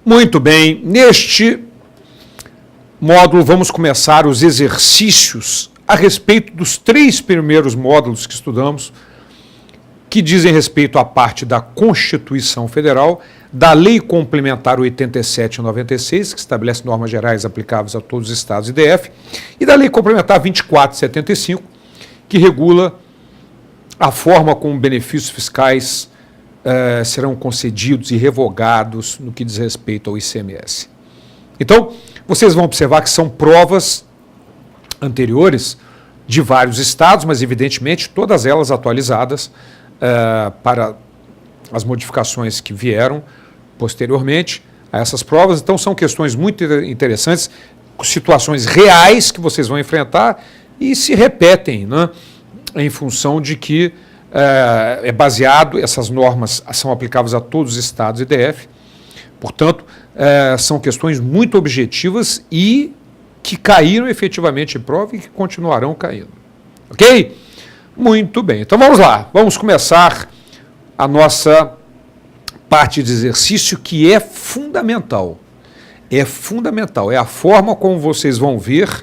Muito bem, neste módulo vamos começar os exercícios a respeito dos 3 primeiros módulos que estudamos, que dizem respeito à parte da Constituição Federal, da Lei Complementar 87 e 96, que estabelece normas gerais aplicáveis a todos os estados e DF, e da Lei Complementar 24 e 75, que regula a forma como benefícios fiscais serão concedidos e revogados no que diz respeito ao ICMS. Então, vocês vão observar que são provas anteriores de vários estados, mas evidentemente todas elas atualizadas para as modificações que vieram posteriormente a essas provas. Então são questões muito interessantes, situações reais que vocês vão enfrentar e se repetem, né, em função de que é baseado, essas normas são aplicáveis a todos os estados e DF, portanto, são questões muito objetivas e que caíram efetivamente em prova e que continuarão caindo. Ok? Muito bem. Então vamos lá. Vamos começar a nossa parte de exercício, que é fundamental. É fundamental. É a forma como vocês vão ver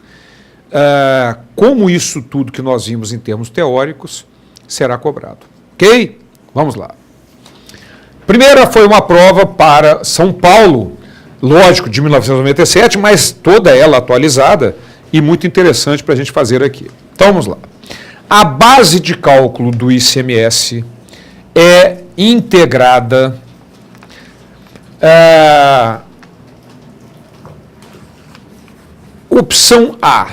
como isso tudo que nós vimos em termos teóricos será cobrado. Ok? Vamos lá. Primeira foi uma prova para São Paulo, lógico, de 1997, mas toda ela atualizada e muito interessante para a gente fazer aqui. Então vamos lá. A base de cálculo do ICMS é integrada opção A,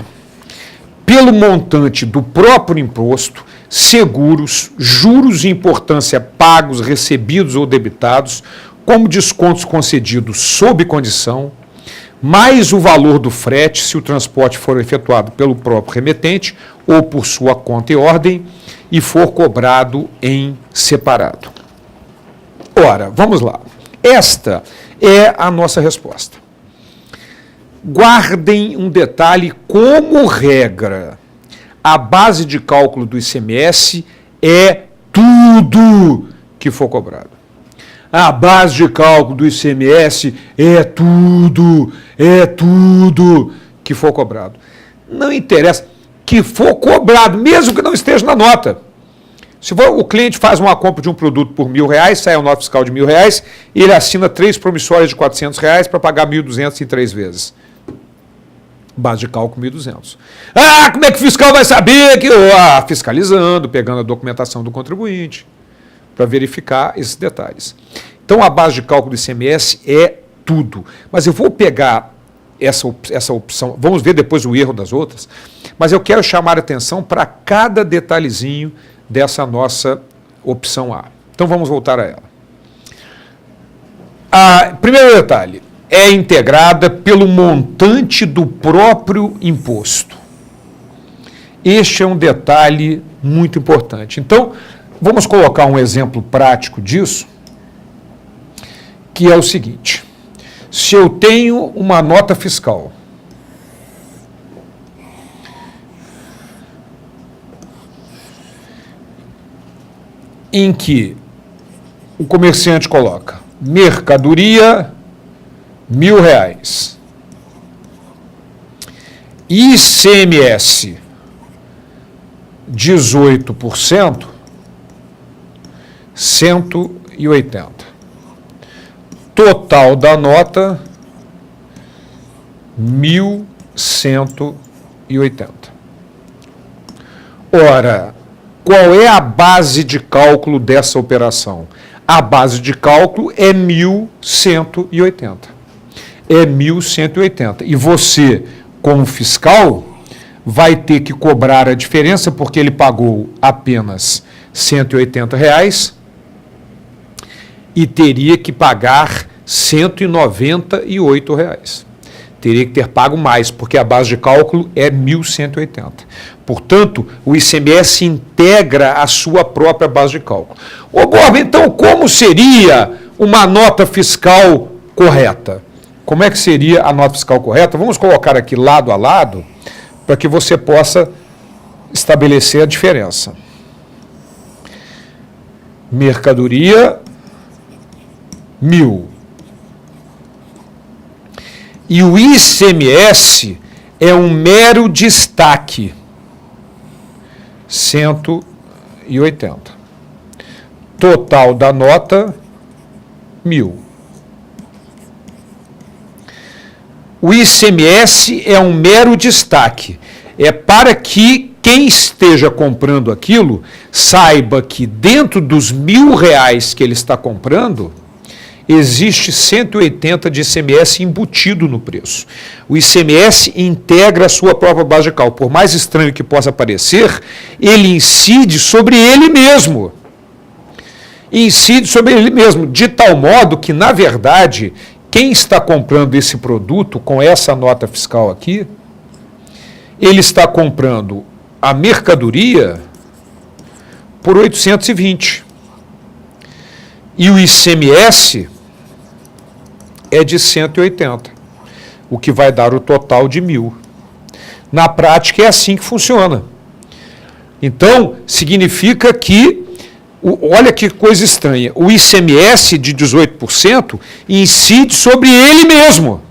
pelo montante do próprio imposto, seguros, juros e importância pagos, recebidos ou debitados, como descontos concedidos sob condição, mais o valor do frete, se o transporte for efetuado pelo próprio remetente ou por sua conta e ordem, e for cobrado em separado. Ora, vamos lá. Esta é a nossa resposta. Guardem um detalhe como regra. A base de cálculo do ICMS é tudo que for cobrado. A base de cálculo do ICMS é tudo que for cobrado. Não interessa que for cobrado, mesmo que não esteja na nota. Se for, o cliente faz uma compra de um produto por R$1.000, sai a nota fiscal de R$1.000, e ele assina 3 promissórias de R$400 para pagar R$1.200 em 3 vezes. Base de cálculo 1.200. Como é que o fiscal vai saber que fiscalizando, pegando a documentação do contribuinte, para verificar esses detalhes. Então, a base de cálculo do ICMS é tudo. Mas eu vou pegar essa opção, vamos ver depois o erro das outras, mas eu quero chamar a atenção para cada detalhezinho dessa nossa opção A. Então, vamos voltar a ela. Primeiro detalhe, é integrada pelo montante do próprio imposto. Este é um detalhe muito importante. Então, vamos colocar um exemplo prático disso, que é o seguinte. Se eu tenho uma nota fiscal em que o comerciante coloca mercadoria R$1.000, ICMS 18%, 180. Total da nota, 1.180. Ora, qual é a base de cálculo dessa operação? A base de cálculo é 1.180. É 1.180. E você, como fiscal, vai ter que cobrar a diferença, porque ele pagou apenas R$180 e teria que pagar R$198. Teria que ter pago mais, porque a base de cálculo é 1.180. Portanto, o ICMS integra a sua própria base de cálculo. Ô, Borba, então como seria uma nota fiscal correta? Como é que seria a nota fiscal correta? Vamos colocar aqui lado a lado, para que você possa estabelecer a diferença. Mercadoria, 1.000. E o ICMS é um mero destaque, 180. Total da nota, 1.000. O ICMS é um mero destaque. É para que quem esteja comprando aquilo saiba que dentro dos R$1.000 que ele está comprando, existe 180 de ICMS embutido no preço. O ICMS integra a sua própria base de cálculo. Por mais estranho que possa parecer, ele incide sobre ele mesmo. Incide sobre ele mesmo, de tal modo que, na verdade, quem está comprando esse produto com essa nota fiscal aqui, ele está comprando a mercadoria por 820. E o ICMS é de 180, o que vai dar o total de 1.000. Na prática é assim que funciona. Então, significa que, olha que coisa estranha, o ICMS de 18% incide sobre ele mesmo.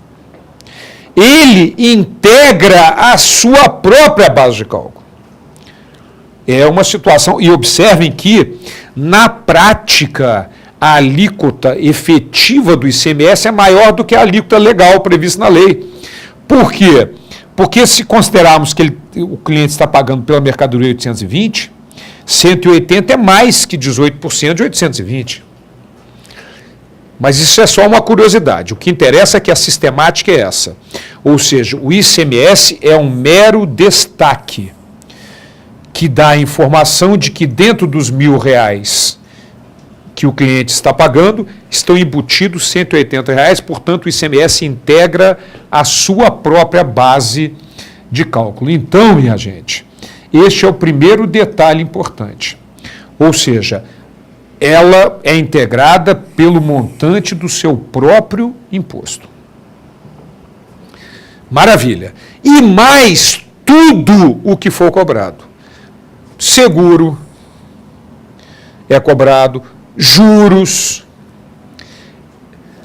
Ele integra a sua própria base de cálculo. É uma situação, e observem que, na prática, a alíquota efetiva do ICMS é maior do que a alíquota legal prevista na lei. Por quê? Porque se considerarmos que o cliente está pagando pela mercadoria 820, 180 é mais que 18% de 820. Mas isso é só uma curiosidade. O que interessa é que a sistemática é essa. Ou seja, o ICMS é um mero destaque que dá a informação de que dentro dos R$1.000 que o cliente está pagando, estão embutidos R$180, portanto o ICMS integra a sua própria base de cálculo. Então, minha gente, este é o primeiro detalhe importante. Ou seja, ela é integrada pelo montante do seu próprio imposto. Maravilha. E mais tudo o que for cobrado. Seguro é cobrado, juros.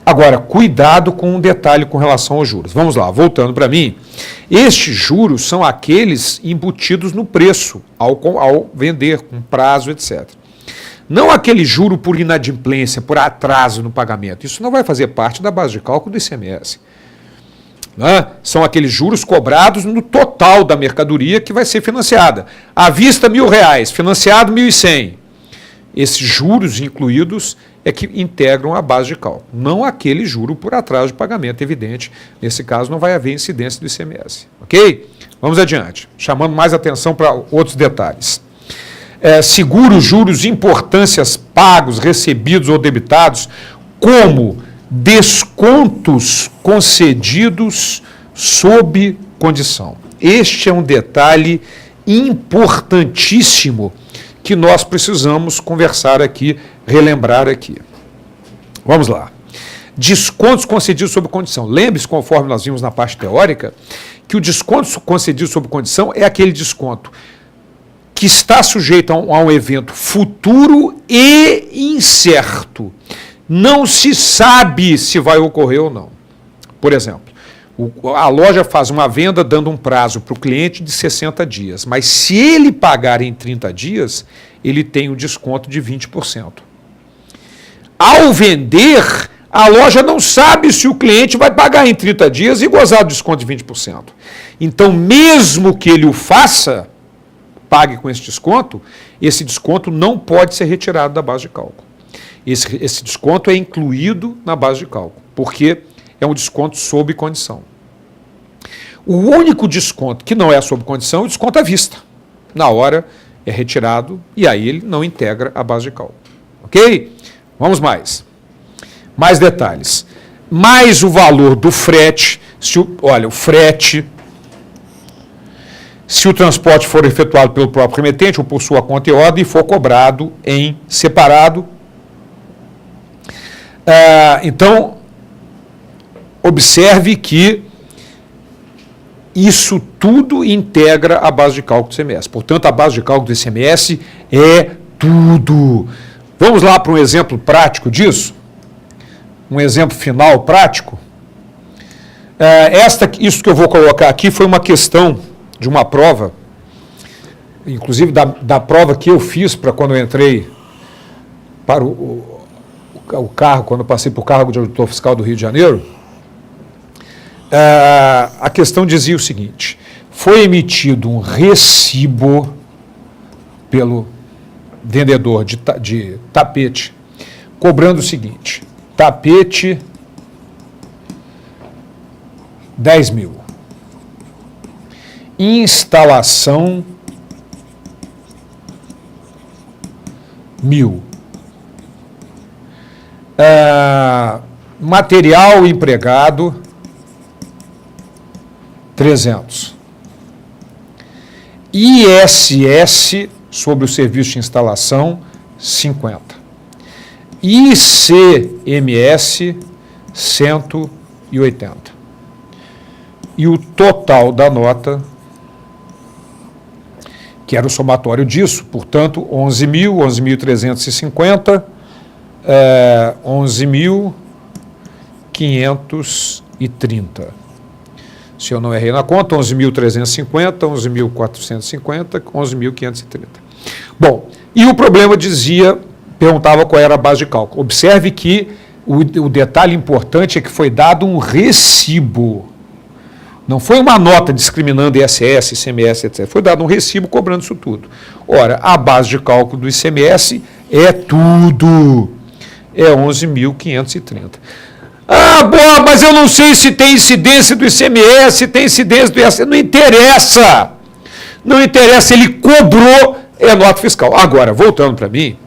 Agora, cuidado com um detalhe com relação aos juros. Vamos lá, voltando para mim. Estes juros são aqueles embutidos no preço, ao vender, com prazo, etc. Não aquele juro por inadimplência, por atraso no pagamento. Isso não vai fazer parte da base de cálculo do ICMS. Né? São aqueles juros cobrados no total da mercadoria que vai ser financiada. À vista, R$1.000, financiado R$1.100. Esses juros incluídos é que integram a base de cálculo. Não aquele juro por atraso de pagamento, evidente. Nesse caso, não vai haver incidência do ICMS. Ok? Vamos adiante. Chamando mais atenção para outros detalhes. Seguros, juros, importâncias pagos, recebidos ou debitados, como descontos concedidos sob condição. Este é um detalhe importantíssimo que nós precisamos conversar aqui, relembrar aqui. Vamos lá. Descontos concedidos sob condição. Lembre-se, conforme nós vimos na parte teórica, que o desconto concedido sob condição é aquele desconto que está sujeito a um evento futuro e incerto. Não se sabe se vai ocorrer ou não. Por exemplo, a loja faz uma venda dando um prazo para o cliente de 60 dias, mas se ele pagar em 30 dias, ele tem um desconto de 20%. Ao vender, a loja não sabe se o cliente vai pagar em 30 dias e gozar do desconto de 20%. Então, mesmo que ele o faça, pague com esse desconto não pode ser retirado da base de cálculo. Esse desconto é incluído na base de cálculo, porque é um desconto sob condição. O único desconto que não é sob condição é o desconto à vista. Na hora é retirado e aí ele não integra a base de cálculo. Ok? Vamos mais. Mais detalhes. Mais o valor do frete. Olha, o frete, se o transporte for efetuado pelo próprio remetente ou por sua conta e ordem e for cobrado em separado. Então, observe que isso tudo integra a base de cálculo do ICMS. Portanto, a base de cálculo do ICMS é tudo. Vamos lá para um exemplo prático disso? Um exemplo final prático? Isso que eu vou colocar aqui foi uma questão de uma prova, inclusive da prova que eu fiz para quando eu entrei para o cargo, quando eu passei para o cargo de auditor fiscal do Rio de Janeiro. A questão dizia o seguinte: foi emitido um recibo pelo vendedor de tapete, cobrando o seguinte: tapete 10 mil, instalação 1.000, material empregado 300, ISS sobre o serviço de instalação 50, ICMS 180. E o total da nota, que era o somatório disso, portanto, 11.000, 11.350, 11.530. Se eu não errei na conta, 11.350, 11.450, 11.530. Bom, e o problema perguntava qual era a base de cálculo. Observe que o detalhe importante é que foi dado um recibo. Não foi uma nota discriminando ISS, ICMS, etc. Foi dado um recibo cobrando isso tudo. Ora, a base de cálculo do ICMS é tudo. É 11.530. Bom, mas eu não sei se tem incidência do ICMS, se tem incidência do ISS. Não interessa. Não interessa, ele cobrou, é nota fiscal. Agora, voltando para mim,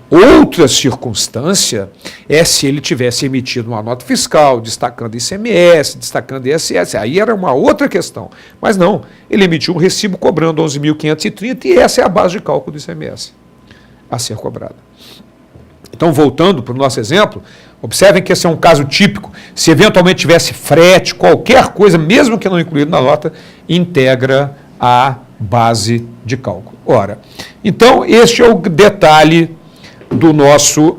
outra circunstância é se ele tivesse emitido uma nota fiscal, destacando ICMS, destacando ISS, aí era uma outra questão. Mas não, ele emitiu um recibo cobrando 11.530 e essa é a base de cálculo do ICMS a ser cobrada. Então, voltando para o nosso exemplo, observem que esse é um caso típico. Se eventualmente tivesse frete, qualquer coisa, mesmo que não incluído na nota, integra a base de cálculo. Ora, então, este é o detalhe do nosso,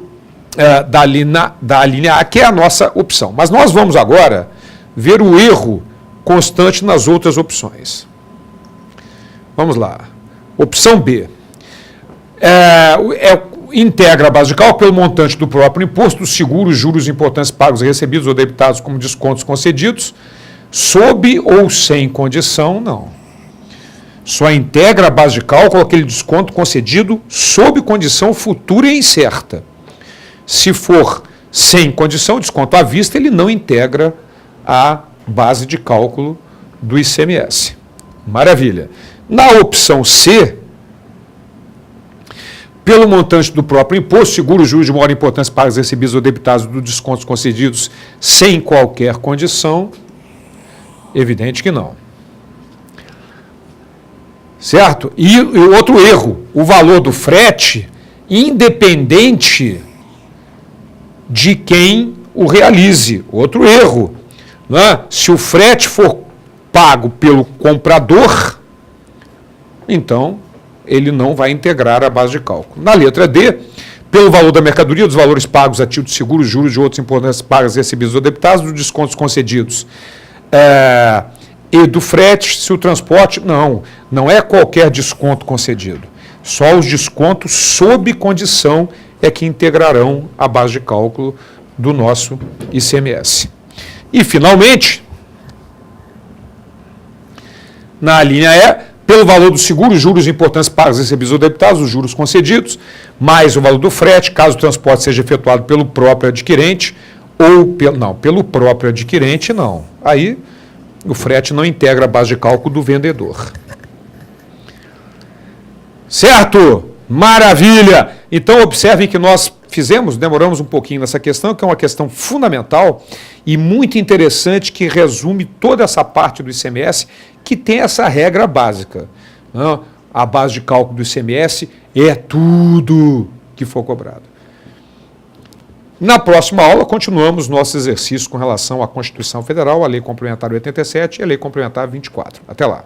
da linha A, que é a nossa opção. Mas nós vamos agora ver o erro constante nas outras opções. Vamos lá. Opção B. Integra a base de cálculo pelo montante do próprio imposto, seguros, juros importantes pagos e recebidos ou debitados como descontos concedidos, sob ou sem condição, não. Só integra a base de cálculo aquele desconto concedido sob condição futura e incerta. Se for sem condição, desconto à vista, ele não integra a base de cálculo do ICMS. Maravilha. Na opção C, pelo montante do próprio imposto, seguros, juros de maior importância pagos, recebidos ou debitados dos descontos concedidos sem qualquer condição, evidente que não. Certo? E outro erro, o valor do frete, independente de quem o realize. Outro erro, né? Se o frete for pago pelo comprador, então ele não vai integrar a base de cálculo. Na letra D, pelo valor da mercadoria, dos valores pagos a título de seguros, juros de outros importantes pagas, recebidos ou debitados, dos descontos concedidos e do frete, se o transporte, não é qualquer desconto concedido. Só os descontos sob condição é que integrarão a base de cálculo do nosso ICMS. E, finalmente, na linha E, pelo valor do seguro, juros importantes pagos, recebidos ou debitados, os juros concedidos, mais o valor do frete, caso o transporte seja efetuado pelo próprio adquirente, ou pelo próprio adquirente, não. Aí, o frete não integra a base de cálculo do vendedor. Certo? Maravilha! Então, observem que nós demoramos um pouquinho nessa questão, que é uma questão fundamental e muito interessante, que resume toda essa parte do ICMS, que tem essa regra básica. A base de cálculo do ICMS é tudo que for cobrado. Na próxima aula, continuamos nosso exercício com relação à Constituição Federal, a Lei Complementar 87 e a Lei Complementar 24. Até lá.